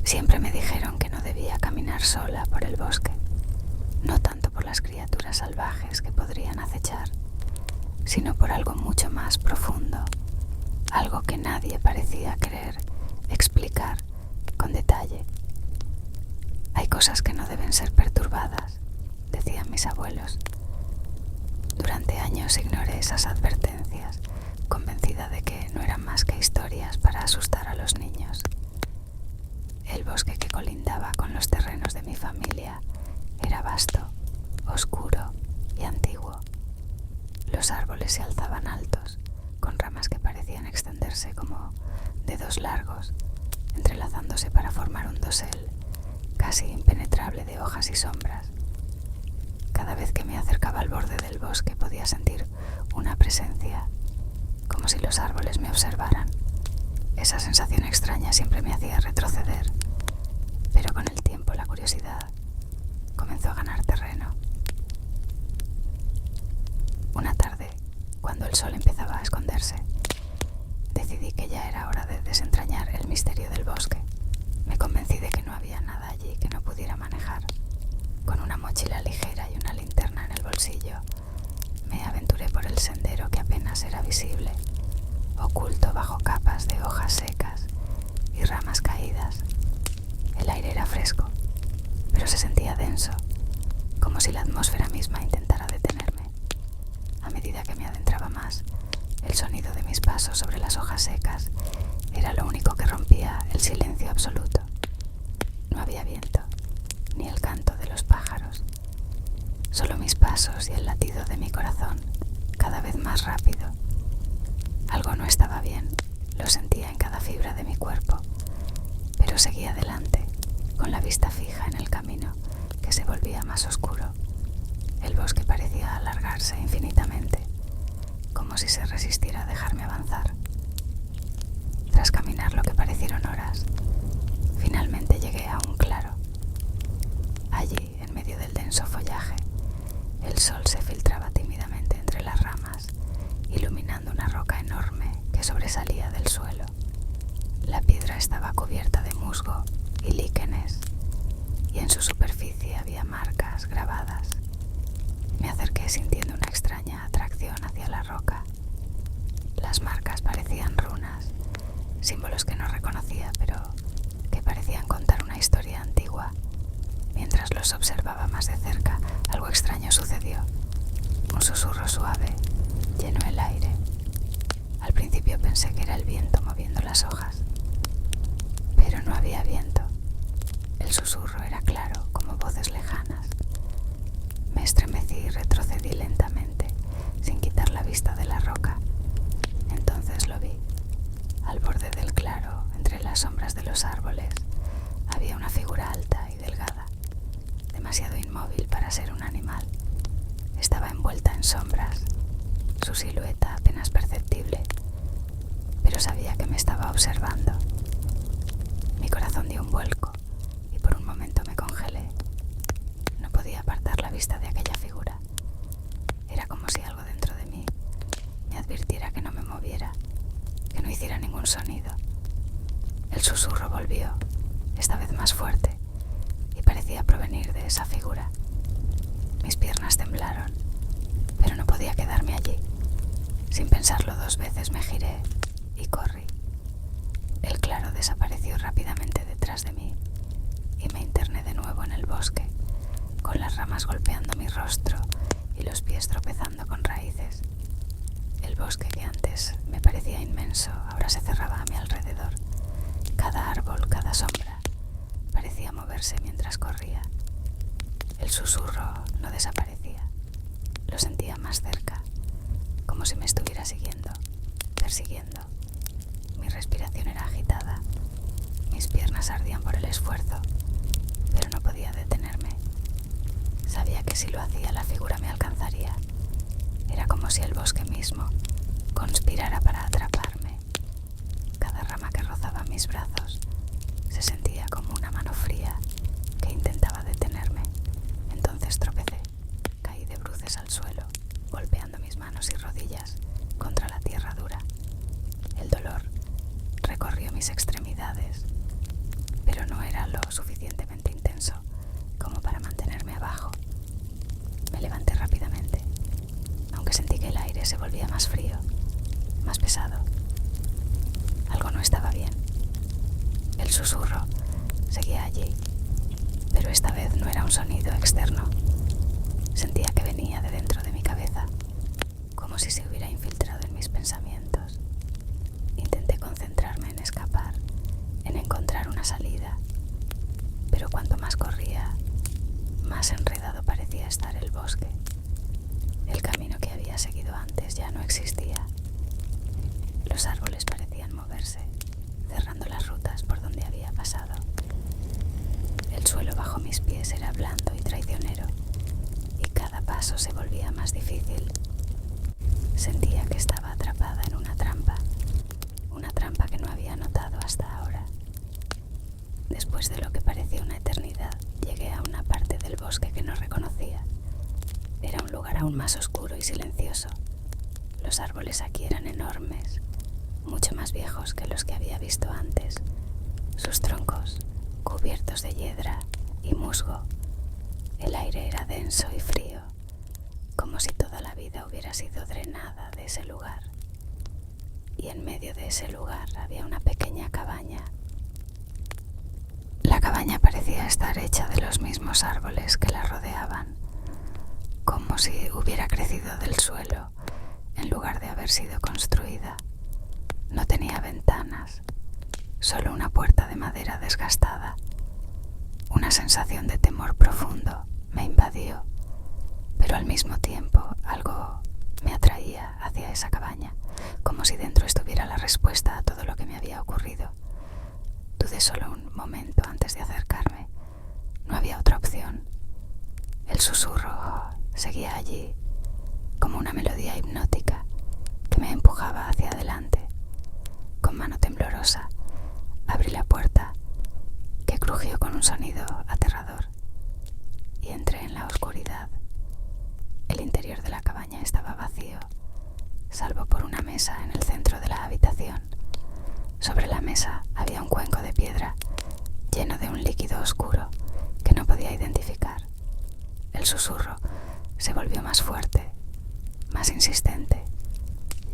Siempre me dijeron que no debía caminar sola por el bosque, no tanto por las criaturas salvajes que podrían acechar, sino por algo mucho más profundo, algo que nadie parecía querer explicar con detalle. Hay cosas que no deben ser perturbadas, decían mis abuelos. Durante años ignoré esas advertencias, convencida de que no eran más que historias para asustar a los niños. El bosque que colindaba con los terrenos de mi familia era vasto, oscuro y antiguo. Los árboles se alzaban altos, con ramas que parecían extenderse como dedos largos, entrelazándose para formar un dosel casi impenetrable de hojas y sombras. Cada vez que me acercaba al borde del bosque podía sentir una presencia, como si los árboles me observaran. Esa sensación extraña siempre me hacía retroceder, pero con el tiempo la curiosidad comenzó a ganar terreno. Una tarde, cuando el sol empezaba a esconderse, decidí que ya era hora de desentrañar el misterio del bosque. Me convencí de que no había nada allí que no pudiera manejar. Con una mochila ligera y una linterna en el bolsillo, me aventuré por el sendero que apenas era visible, oculto bajo capas de hojas secas y ramas caídas. El aire era fresco, pero se sentía denso, como si la atmósfera misma intentara detenerme. A medida que me adentraba más, el sonido de mis pasos sobre las hojas secas era lo único que rompía el silencio absoluto. No había viento, ni el canto de los pájaros, solo mis pasos y el latido de mi corazón, cada vez más rápido. Algo no estaba bien, lo sentía en cada fibra de mi cuerpo, pero seguía adelante, con la vista fija en el camino que se volvía más oscuro. El bosque parecía alargarse infinitamente, como si se resistiera a dejarme avanzar. Tras caminar lo que parecieron horas, finalmente llegué a un claro. Allí, en medio del denso follaje, el sol se filtraba tímidamente entre las ramas, iluminando una roca enorme que sobresalía del suelo. La piedra estaba cubierta de musgo y líquenes, y en su superficie había marcas grabadas. Me acerqué sintiendo una extraña atracción hacia la roca. Las marcas parecían runas, símbolos que no reconocía, pero que parecían contar una historia antigua. Mientras los observaba más de cerca, algo extraño sucedió. Un susurro suave llenó el aire. Al principio pensé que era el viento moviendo las hojas, pero no había viento. El susurro era claro, como voces lejanas. Me estremecí y retrocedí lentamente, sin quitar la vista de la roca. Entonces lo vi. Al borde del claro, entre las sombras de los árboles, había una figura alta y delgada, demasiado inmóvil para ser un animal. Estaba envuelta en sombras, su silueta apenas perceptible, pero sabía que me estaba observando. Mi corazón dio un vuelco y por un momento me congelé. No podía apartar la vista de aquella figura. Era como si algo dentro de mí me advirtiera que no me moviera, que no hiciera ningún sonido. El susurro volvió, esta vez más fuerte, y parecía provenir de esa figura. Mis piernas temblaron, pero no podía quedarme allí. Sin pensarlo dos veces me giré y corrí. El claro desapareció rápidamente detrás de mí y me interné de nuevo en el bosque, con las ramas golpeando mi rostro y los pies tropezando con raíces. El bosque que antes me parecía inmenso ahora se cerraba a mi alrededor. Cada árbol, cada sombra, parecía moverse mientras corría. El susurro no desaparecía. Lo sentía más cerca, como si me estuviera siguiendo, persiguiendo. Mi respiración era agitada, mis piernas ardían por el esfuerzo, pero no podía detenerme. Sabía que si lo hacía la figura me alcanzaría. Era como si el bosque mismo conspirara para atraparme. Cada rama que rozaba mis brazos se sentía como una mano fría que intentaba detenerme. Entonces tropecé, caí de bruces al suelo, golpeando mis manos y rodillas contra la tierra dura. El dolor recorrió mis extremidades, pero no era más frío, más pesado. Algo no estaba bien. El susurro seguía allí, pero esta vez no era un sonido externo. Sentía que venía de dentro de mi cabeza, como si se hubiera infiltrado en mis pensamientos. Intenté concentrarme en escapar, en encontrar una salida, pero cuanto más corría, más enredado parecía estar el bosque. El camino que había seguido antes ya no existía. Los árboles parecían moverse, cerrando las rutas por donde había pasado. El suelo bajo mis pies era blando y traicionero, y cada paso se volvía más difícil. Sentía que estaba atrapada en una trampa que no había notado hasta ahora. Después de lo que parecía una eternidad, llegué a una parte del bosque que no reconocía. Era un lugar aún más oscuro y silencioso. Los árboles aquí eran enormes, mucho más viejos que los que había visto antes. Sus troncos cubiertos de hiedra y musgo. El aire era denso y frío, como si toda la vida hubiera sido drenada de ese lugar. Y en medio de ese lugar había una pequeña cabaña. La cabaña parecía estar hecha de los mismos árboles que la rodeaban, como si hubiera crecido del suelo en lugar de haber sido construida. No tenía ventanas, solo una puerta de madera desgastada. Una sensación de temor profundo me invadió, pero al mismo tiempo algo me atraía hacia esa cabaña, como si dentro estuviera la respuesta a todo lo que me había ocurrido. Dudé solo un momento antes de acercarme. No había otra opción. El susurro seguía allí, como una melodía hipnótica que me empujaba hacia adelante. Con mano temblorosa abrí la puerta, que crujió con un sonido aterrador, y entré en la oscuridad. El interior de la cabaña estaba vacío, salvo por una mesa en el centro de la habitación. Sobre la mesa había un cuenco de piedra lleno de un líquido oscuro que no podía identificar. El susurro se volvió más fuerte, más insistente,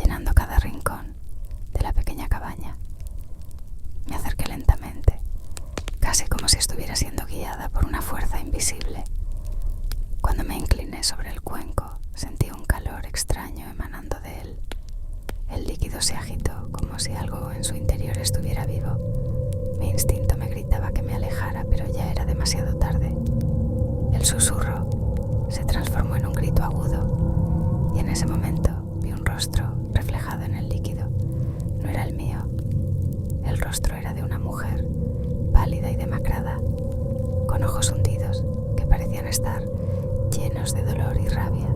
llenando cada rincón de la pequeña cabaña. Me acerqué lentamente, casi como si estuviera siendo guiada por una fuerza invisible. Cuando me incliné sobre el cuenco, sentí un calor extraño emanando de él. El líquido se agitó como si algo en su interior estuviera vivo. Mi instinto me gritaba que me alejara, pero ya era demasiado tarde. El susurro se transformó en un grito agudo, y en ese momento vi un rostro reflejado en el líquido. No era el mío. El rostro era de una mujer, pálida y demacrada, con ojos hundidos que parecían estar llenos de dolor y rabia.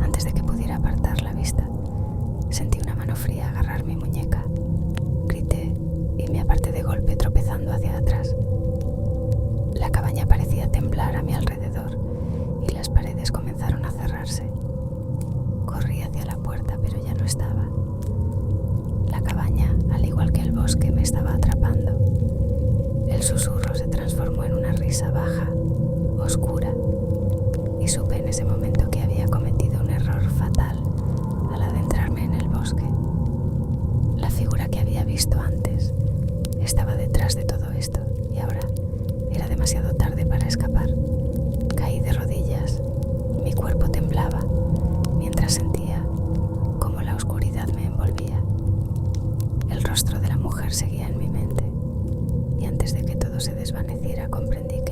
Antes de que pudiera apartar la vista, sentí una mano fría agarrar mi muñeca. Grité y me aparté de golpe, tropezando hacia atrás. La cabaña parecía temblar a mi alrededor y las paredes comenzaron a cerrarse. Corrí hacia la puerta, pero ya no estaba. La cabaña, al igual que el bosque, me estaba atrapando. El susurro se transformó en una risa baja, oscura, y supe en ese momento que había cometido un error fatal al adentrarme en el bosque. La figura que había visto antes estaba detrás de todo esto, y ahora era demasiado tarde para escapar. Caí de rodillas, mi cuerpo temblaba, mientras sentía cómo la oscuridad me envolvía. El rostro de la mujer seguía en mi mente, y antes de que todo se desvaneciera comprendí que